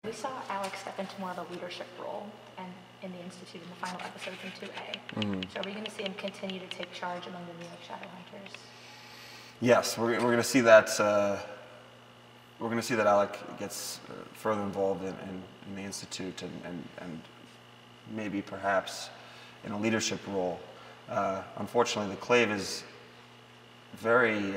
We saw Alex step into more of a leadership role and in the Institute in the final episodes in 2A. So are we going to see him continue to take charge among the New York Shadowhunters? Yes, we're going to see that. We're going to see that Alec gets further involved in the Institute and maybe perhaps in a leadership role. Unfortunately, the Clave is very.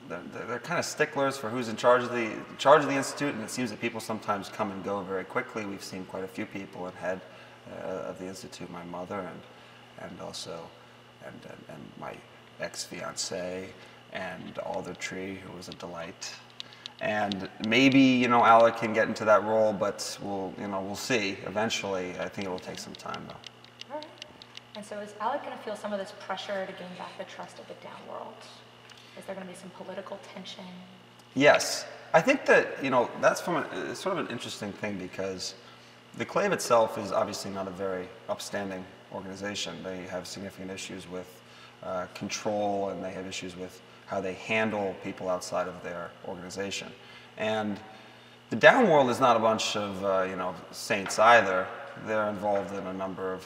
They're kind of sticklers for who's in charge of the Institute, and it seems that people sometimes come and go very quickly. We've seen quite a few people at head of the Institute. My mother and also my ex-fiance and Alder Tree, who was a delight. And maybe Alec can get into that role, but we'll see. Eventually, I think it will take some time though. All right. And so is Alec going to feel some of this pressure to gain back the trust of the Downworld? Is there going to be some political tension? Yes. I think that, that's it's sort of an interesting thing because the Clave itself is obviously not a very upstanding organization. They have significant issues with control, and they have issues with how they handle people outside of their organization. And the Downworld is not a bunch of, saints either. They're involved in a number of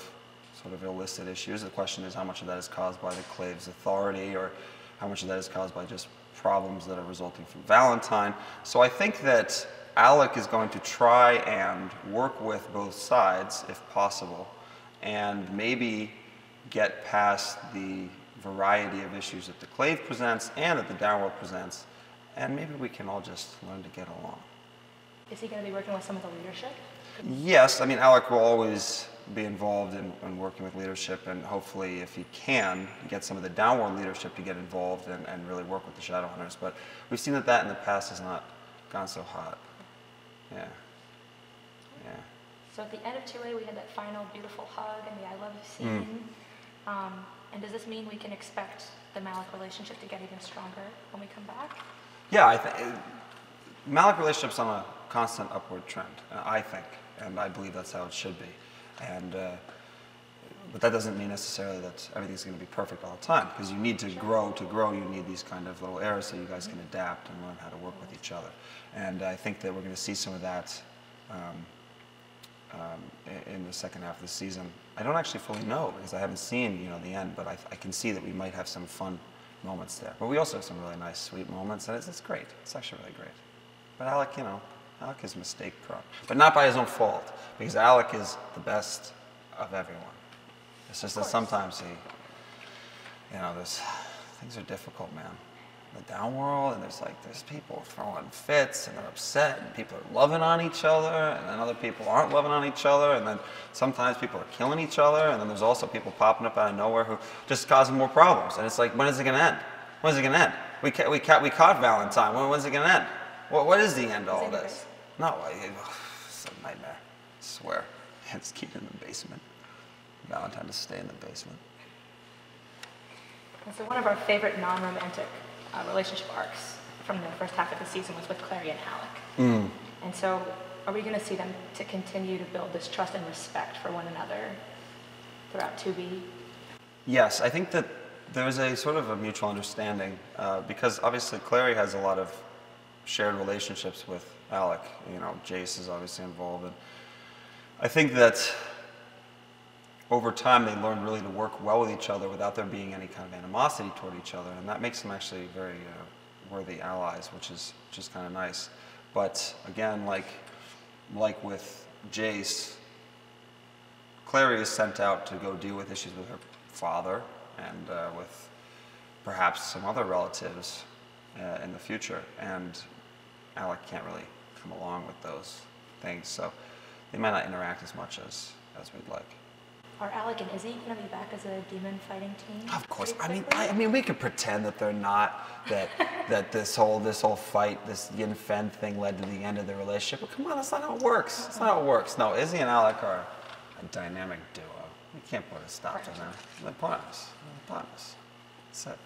sort of illicit issues. The question is how much of that is caused by the Clave's authority, or how much of that is caused by just problems that are resulting from Valentine. So I think that Alec is going to try and work with both sides, if possible, and maybe get past the variety of issues that the Clave presents and that the Downworld presents, and maybe we can all just learn to get along. Is he going to be working with some of the leadership? Yes, I mean, Alec will always be involved in working with leadership, and hopefully, if he can, get some of the Downworld leadership to get involved and really work with the Shadowhunters. But we've seen that in the past has not gone so hot. Yeah. Yeah. So at the end of 2A, we had that final beautiful hug and the I love you scene. And does this mean we can expect the Malec relationship to get even stronger when we come back? Yeah, I think Malec relationship's on a constant upward trend, I think, and I believe that's how it should be. And but that doesn't mean necessarily that everything's going to be perfect all the time, because you need to grow. To grow, you need these kind of little errors so you guys can adapt and learn how to work with each other. And I think that we're going to see some of that in the second half of the season. I don't actually fully know because I haven't seen the end, but I can see that we might have some fun moments there. But we also have some really nice, sweet moments, and it's great. It's actually really great. But Alec, Alec is mistake prone, but not by his own fault, because Alec is the best of everyone. It's just that sometimes things are difficult, man. The Downworld, and there's people throwing fits, and they're upset, and people are loving on each other, and then other people aren't loving on each other, and then sometimes people are killing each other, and then there's also people popping up out of nowhere who just causing more problems. And it's like, when is it going to end? When is it going to end? We caught Valentine. When's it going to end? What is the end of all this? No, it's a nightmare. I swear. It's keep it in the basement. Valentine to stay in the basement. And so one of our favorite non-romantic relationship arcs from the first half of the season was with Clary and Alec. And so are we going to see them to continue to build this trust and respect for one another throughout 2B? Yes, I think that there's a sort of a mutual understanding because obviously Clary has a lot of shared relationships with Alec. Jace is obviously involved, and I think that over time they learn really to work well with each other without there being any kind of animosity toward each other, and that makes them actually very worthy allies, which is kind of nice. But again, like with Jace, Clary is sent out to go deal with issues with her father and with perhaps some other relatives in the future, and Alec can't really come along with those things, so they might not interact as much as we'd like. Are Alec and Izzy going to be back as a demon fighting team? Of course. I mean, we could pretend that they're not. That this whole fight, this Yin Fen thing, led to the end of their relationship. But come on, that's not how it works. That's not how it works. No, Izzy and Alec are a dynamic duo. We can't put a stop to them. They're partners. That's it.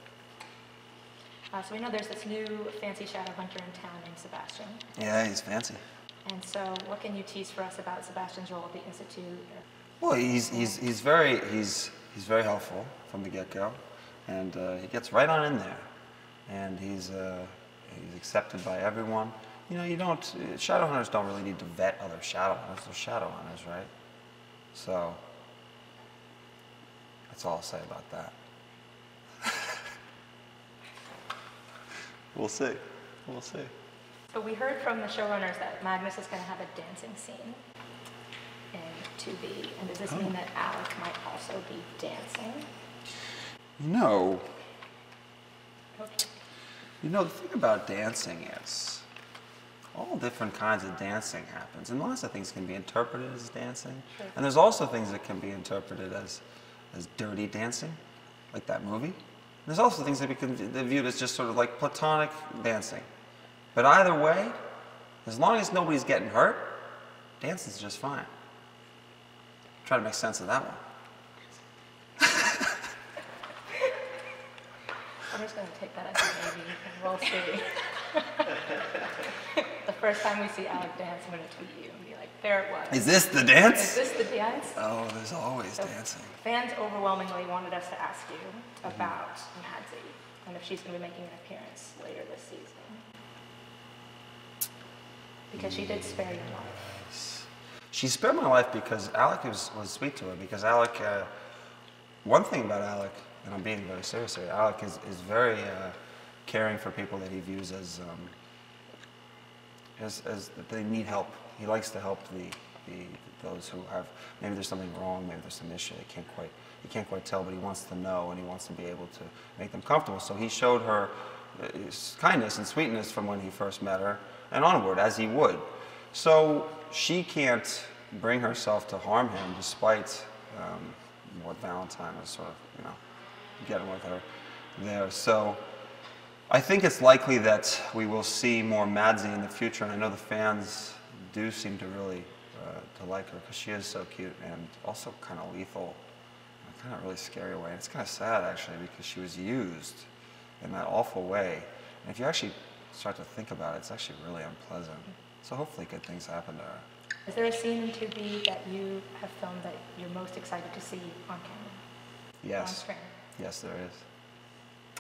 So we know there's this new fancy shadow hunter in town named Sebastian. Yeah, he's fancy. And so, what can you tease for us about Sebastian's role at the Institute? Well, he's very helpful from the get-go, and he gets right on in there, and he's accepted by everyone. you know, you don't, shadow hunters don't really need to vet other shadow hunters. They're shadow hunters, right? So, that's all I'll say about that. We'll see. We'll see. So we heard from the showrunners that Magnus is going to have a dancing scene in 2B. And does this mean that Alec might also be dancing? No. Okay. You know, the thing about dancing is all different kinds of dancing happens. And lots of things can be interpreted as dancing. Sure. And there's also things that can be interpreted as dirty dancing, like that movie. There's also things that can be viewed as just sort of like platonic dancing. But either way, as long as nobody's getting hurt, dancing's just fine. Try to make sense of that one. I'm just going to take that as a maybe, and we'll see. The first time we see Alec dance, I'm going to tweet you and be like, there it was. Is this the dance? Is this the dance? Oh, there's always So dancing. fans overwhelmingly wanted us to ask you about Madsy and if she's going to be making an appearance later this season. Because she did spare your life. She spared my life because Alec was sweet to her. Because Alec, one thing about Alec, and I'm being very serious here, Alec is very caring for people that he views as that they need help. He likes to help those who have, maybe there's something wrong, maybe there's some issue, he can't quite tell, but he wants to know and he wants to be able to make them comfortable. So he showed her his kindness and sweetness from when he first met her and onward, as he would. So she can't bring herself to harm him despite what Valentine is sort of, you know, getting with her there. So I think it's likely that we will see more Madsy in the future, and I know the fans do seem to really to like her because she is so cute and also kind of lethal, in a kind of really scary way. And it's kind of sad actually because she was used in that awful way. And if you actually start to think about it, it's actually really unpleasant. So hopefully good things happen to her. Is there a scene in 2B that you have filmed that you're most excited to see on camera? Yes. On screen? Yes, there is.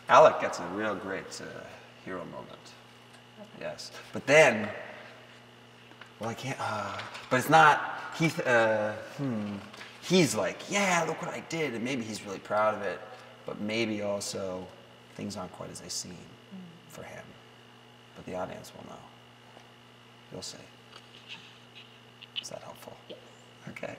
Alec gets a real great hero moment. Okay. Yes. But then, well, I can't, but it's not, he's like, yeah, look what I did, and maybe he's really proud of it, but maybe also things aren't quite as they seem for him. But the audience will know. You'll see. Is that helpful? Yes. Okay.